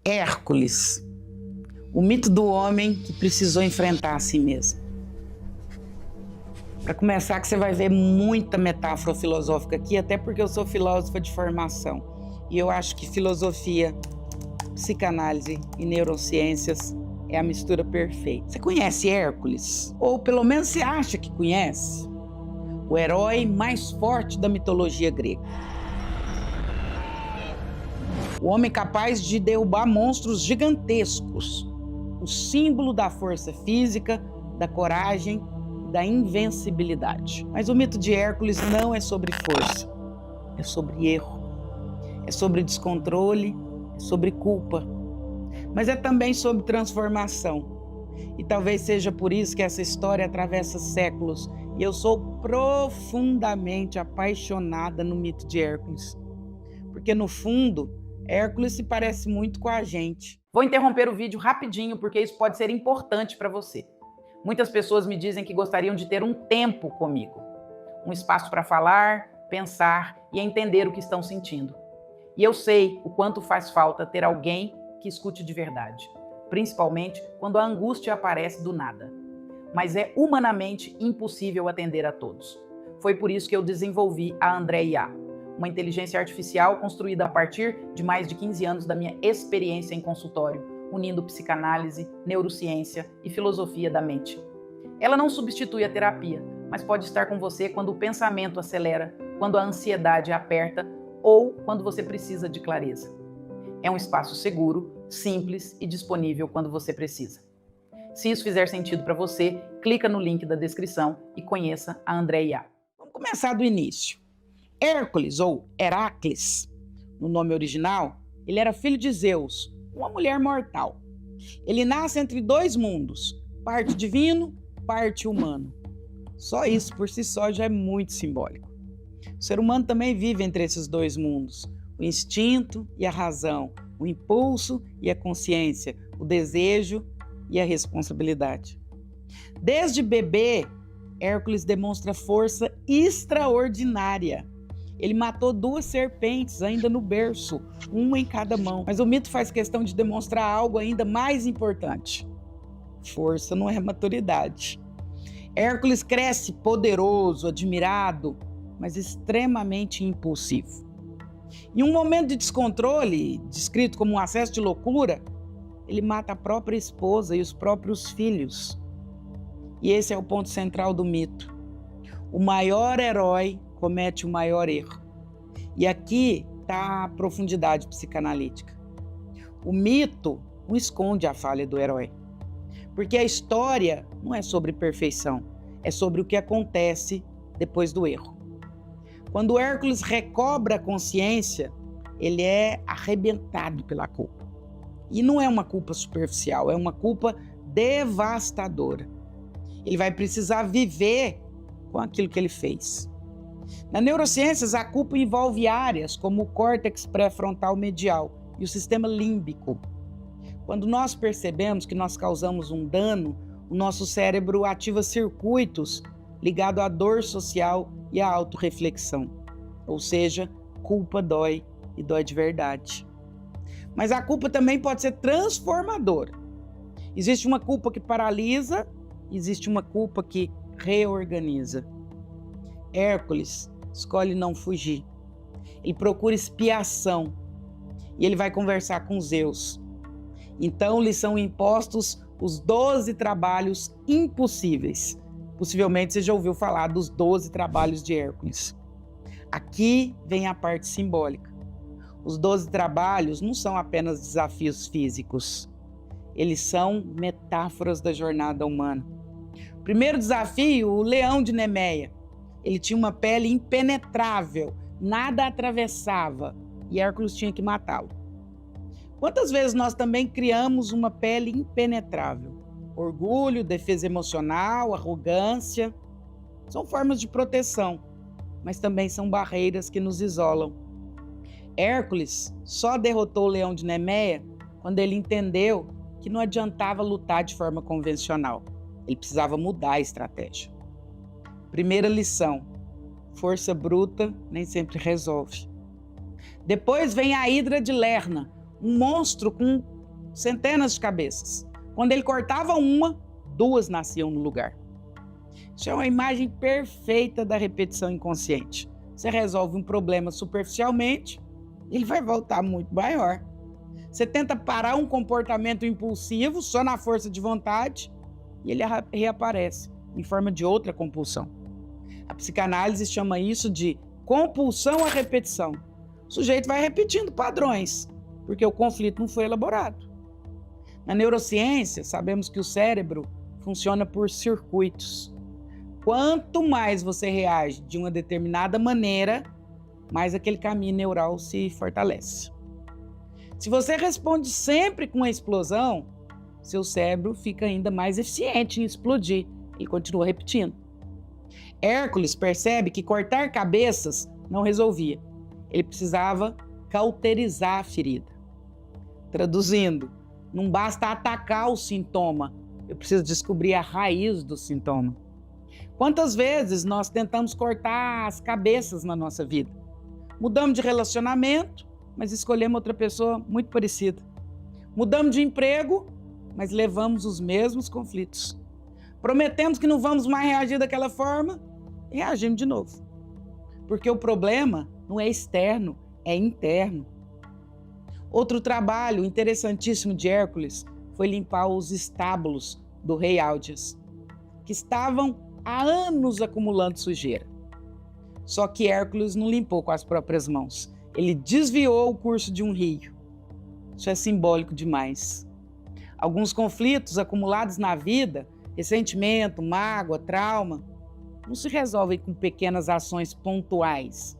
Hércules, o mito do homem que precisou enfrentar a si mesmo. Para começar, que você vai ver muita metáfora filosófica aqui, até porque eu sou filósofa de formação. E eu acho que filosofia, psicanálise e neurociências é a mistura perfeita. Você conhece Hércules? Ou pelo menos você acha que conhece? O herói mais forte da mitologia grega. O homem capaz de derrubar monstros gigantescos. O símbolo da força física, da coragem, da invencibilidade. Mas o mito de Hércules não é sobre força, é sobre erro, é sobre descontrole, é sobre culpa, mas é também sobre transformação. E talvez seja por isso que essa história atravessa séculos e eu sou profundamente apaixonada no mito de Hércules. Porque no fundo, Hércules se parece muito com a gente. Vou interromper o vídeo rapidinho porque isso pode ser importante para você. Muitas pessoas me dizem que gostariam de ter um tempo comigo, um espaço para falar, pensar e entender o que estão sentindo. E eu sei o quanto faz falta ter alguém que escute de verdade, principalmente quando a angústia aparece do nada. Mas é humanamente impossível atender a todos. Foi por isso que eu desenvolvi a André IA, uma inteligência artificial construída a partir de mais de 15 anos da minha experiência em consultório, unindo psicanálise, neurociência e filosofia da mente. Ela não substitui a terapia, mas pode estar com você quando o pensamento acelera, quando a ansiedade aperta ou quando você precisa de clareza. É um espaço seguro, simples e disponível quando você precisa. Se isso fizer sentido para você, clica no link da descrição e conheça a André IA. Vamos começar do início. Hércules, ou Heracles, no nome original, ele era filho de Zeus, uma mulher mortal. Ele nasce entre dois mundos, parte divino, parte humano. Só isso por si só já é muito simbólico. O ser humano também vive entre esses dois mundos, o instinto e a razão, o impulso e a consciência, o desejo e a responsabilidade. Desde bebê, Hércules demonstra força extraordinária. Ele matou 2 serpentes ainda no berço, uma em cada mão. Mas o mito faz questão de demonstrar algo ainda mais importante. Força não é maturidade. Hércules cresce poderoso, admirado, mas extremamente impulsivo. Em um momento de descontrole, descrito como um acesso de loucura, ele mata a própria esposa e os próprios filhos. E esse é o ponto central do mito. O maior herói comete o maior erro. E aqui está a profundidade psicanalítica. O mito não esconde a falha do herói. Porque a história não é sobre perfeição, é sobre o que acontece depois do erro. Quando Hércules recobra a consciência, ele é arrebentado pela culpa. E não é uma culpa superficial, é uma culpa devastadora. Ele vai precisar viver com aquilo que ele fez. Na neurociências, a culpa envolve áreas como o córtex pré-frontal medial e o sistema límbico. Quando nós percebemos que nós causamos um dano, o nosso cérebro ativa circuitos ligados à dor social e à autorreflexão. Ou seja, culpa dói e dói de verdade. Mas a culpa também pode ser transformadora. Existe uma culpa que paralisa, existe uma culpa que reorganiza. Hércules escolhe não fugir. Ele procura expiação e ele vai conversar com Zeus. Então lhe são impostos os 12 trabalhos impossíveis. Possivelmente você já ouviu falar dos 12 trabalhos de Hércules. Aqui vem a parte simbólica. Os 12 trabalhos não são apenas desafios físicos. Eles são metáforas da jornada humana. Primeiro desafio, o leão de Nemeia. Ele tinha uma pele impenetrável, nada atravessava, e Hércules tinha que matá-lo. Quantas vezes nós também criamos uma pele impenetrável? Orgulho, defesa emocional, arrogância, são formas de proteção, mas também são barreiras que nos isolam. Hércules só derrotou o leão de Nemeia quando ele entendeu que não adiantava lutar de forma convencional. Ele precisava mudar a estratégia. Primeira lição: força bruta nem sempre resolve. Depois vem a Hidra de Lerna, um monstro com centenas de cabeças. Quando ele cortava uma, duas nasciam no lugar. Isso é uma imagem perfeita da repetição inconsciente. Você resolve um problema superficialmente, ele vai voltar muito maior. Você tenta parar um comportamento impulsivo só na força de vontade e ele reaparece em forma de outra compulsão. A psicanálise chama isso de compulsão à repetição. O sujeito vai repetindo padrões, porque o conflito não foi elaborado. Na neurociência, sabemos que o cérebro funciona por circuitos. Quanto mais você reage de uma determinada maneira, mais aquele caminho neural se fortalece. Se você responde sempre com uma explosão, seu cérebro fica ainda mais eficiente em explodir e continua repetindo. Hércules percebe que cortar cabeças não resolvia. Ele precisava cauterizar a ferida. Traduzindo, não basta atacar o sintoma, eu preciso descobrir a raiz do sintoma. Quantas vezes nós tentamos cortar as cabeças na nossa vida? Mudamos de relacionamento, mas escolhemos outra pessoa muito parecida. Mudamos de emprego, mas levamos os mesmos conflitos. Prometemos que não vamos mais reagir daquela forma, e reagimos de novo. Porque o problema não é externo, é interno. Outro trabalho interessantíssimo de Hércules foi limpar os estábulos do rei Áugeas, que estavam há anos acumulando sujeira. Só que Hércules não limpou com as próprias mãos. Ele desviou o curso de um rio. Isso é simbólico demais. Alguns conflitos acumulados na vida, ressentimento, mágoa, trauma, não se resolvem com pequenas ações pontuais.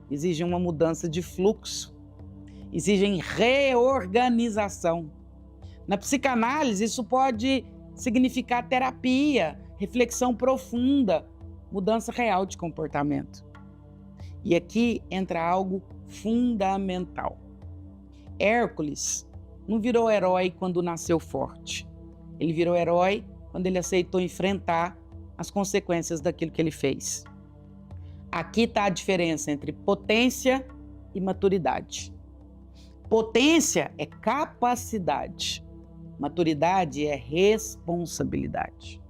Exigem uma mudança de fluxo. Exigem reorganização. Na psicanálise, isso pode significar terapia, reflexão profunda, mudança real de comportamento. E aqui entra algo fundamental. Hércules não virou herói quando nasceu forte. Ele virou herói quando ele aceitou enfrentar as consequências daquilo que ele fez. Aqui está a diferença entre potência e maturidade. Potência é capacidade. Maturidade é responsabilidade.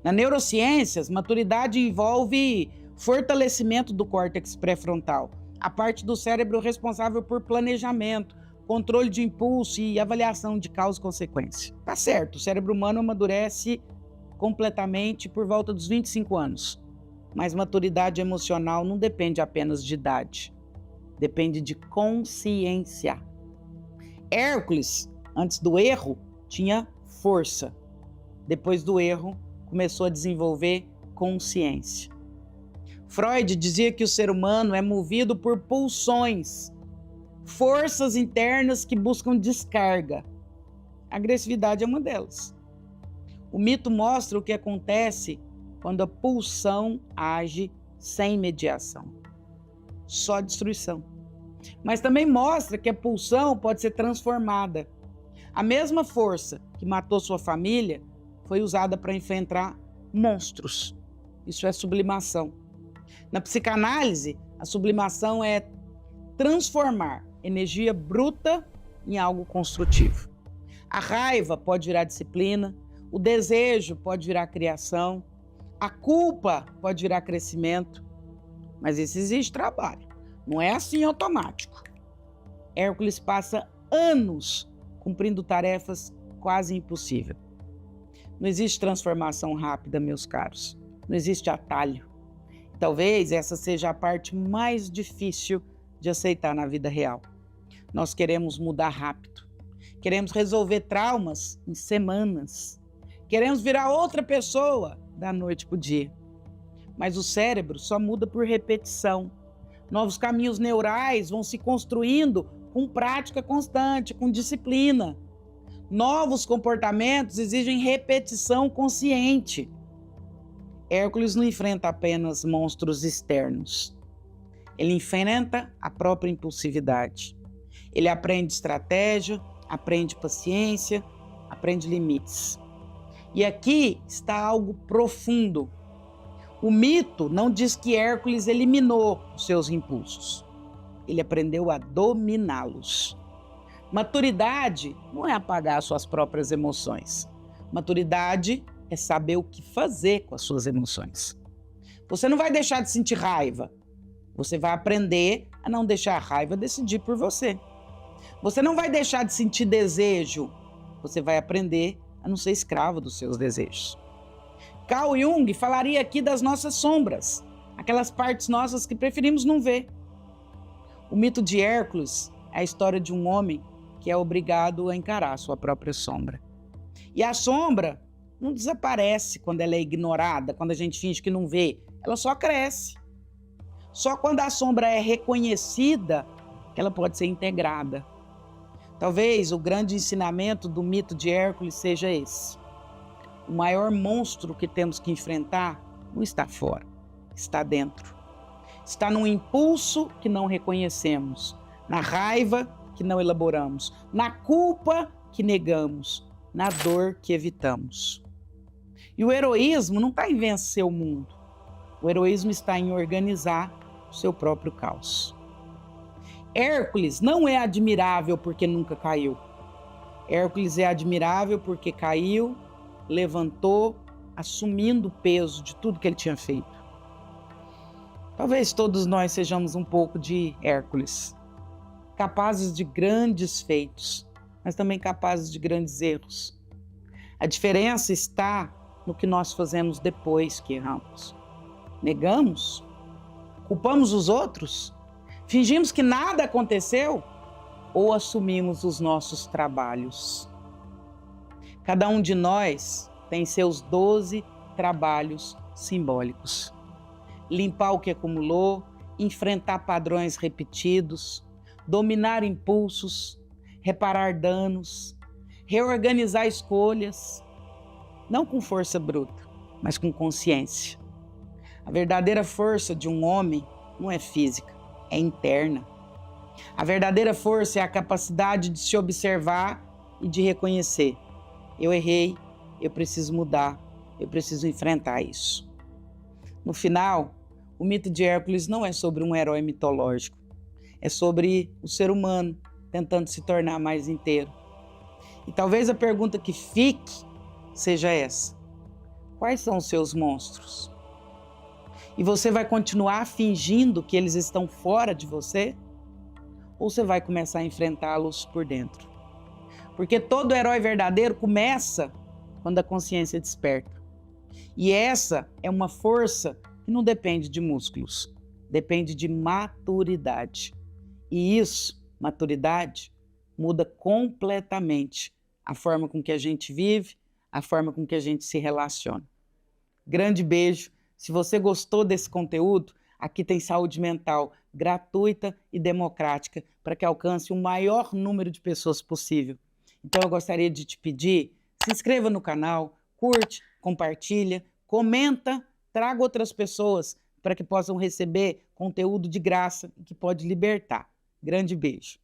Na neurociências, maturidade envolve fortalecimento do córtex pré-frontal, a parte do cérebro responsável por planejamento, controle de impulso e avaliação de causa e consequência. Tá certo, o cérebro humano amadurece completamente por volta dos 25 anos. Mas maturidade emocional não depende apenas de idade. Depende de consciência. Hércules, antes do erro, tinha força. Depois do erro, começou a desenvolver consciência. Freud dizia que o ser humano é movido por pulsões, forças internas que buscam descarga. A agressividade é uma delas. O mito mostra o que acontece quando a pulsão age sem mediação. Só destruição. Mas também mostra que a pulsão pode ser transformada. A mesma força que matou sua família foi usada para enfrentar monstros. Isso é sublimação. Na psicanálise, a sublimação é transformar energia bruta em algo construtivo. A raiva pode virar disciplina, o desejo pode virar criação, a culpa pode virar crescimento, mas isso exige trabalho, não é assim automático. Hércules passa anos cumprindo tarefas quase impossíveis. Não existe transformação rápida, meus caros, não existe atalho. Talvez essa seja a parte mais difícil de aceitar na vida real. Nós queremos mudar rápido, queremos resolver traumas em semanas, queremos virar outra pessoa da noite para o dia. Mas o cérebro só muda por repetição. Novos caminhos neurais vão se construindo com prática constante, com disciplina. Novos comportamentos exigem repetição consciente. Hércules não enfrenta apenas monstros externos. Ele enfrenta a própria impulsividade. Ele aprende estratégia, aprende paciência, aprende limites. E aqui está algo profundo. O mito não diz que Hércules eliminou os seus impulsos. Ele aprendeu a dominá-los. Maturidade não é apagar suas próprias emoções. Maturidade é saber o que fazer com as suas emoções. Você não vai deixar de sentir raiva. Você vai aprender a não deixar a raiva decidir por você. Você não vai deixar de sentir desejo. Você vai aprender a não ser escravo dos seus desejos. Carl Jung falaria aqui das nossas sombras, aquelas partes nossas que preferimos não ver. O mito de Hércules é a história de um homem que é obrigado a encarar a sua própria sombra. E a sombra não desaparece quando ela é ignorada, quando a gente finge que não vê. Ela só cresce. Só quando a sombra é reconhecida que ela pode ser integrada. Talvez o grande ensinamento do mito de Hércules seja esse. O maior monstro que temos que enfrentar não está fora, está dentro. Está num impulso que não reconhecemos, na raiva que não elaboramos, na culpa que negamos, na dor que evitamos. E o heroísmo não está em vencer o mundo. O heroísmo está em organizar o seu próprio caos. Hércules não é admirável porque nunca caiu. Hércules é admirável porque caiu, levantou, assumindo o peso de tudo que ele tinha feito. Talvez todos nós sejamos um pouco de Hércules, capazes de grandes feitos, mas também capazes de grandes erros. A diferença está no que nós fazemos depois que erramos. Negamos? Culpamos os outros? Fingimos que nada aconteceu? Ou assumimos os nossos trabalhos? Cada um de nós tem seus 12 trabalhos simbólicos. Limpar o que acumulou, enfrentar padrões repetidos, dominar impulsos, reparar danos, reorganizar escolhas, não com força bruta, mas com consciência. A verdadeira força de um homem não é física, é interna. A verdadeira força é a capacidade de se observar e de reconhecer. Eu errei, eu preciso mudar, eu preciso enfrentar isso. No final, o mito de Hércules não é sobre um herói mitológico, é sobre o ser humano tentando se tornar mais inteiro. E talvez a pergunta que fique seja essa: quais são os seus monstros? E você vai continuar fingindo que eles estão fora de você? Ou você vai começar a enfrentá-los por dentro? Porque todo herói verdadeiro começa quando a consciência desperta. E essa é uma força que não depende de músculos, depende de maturidade. E isso, maturidade, muda completamente a forma com que a gente vive, a forma com que a gente se relaciona. Grande beijo. Se você gostou desse conteúdo, aqui tem saúde mental gratuita e democrática para que alcance o maior número de pessoas possível. Então eu gostaria de te pedir, se inscreva no canal, curte, compartilha, comenta, traga outras pessoas para que possam receber conteúdo de graça que pode libertar. Grande beijo.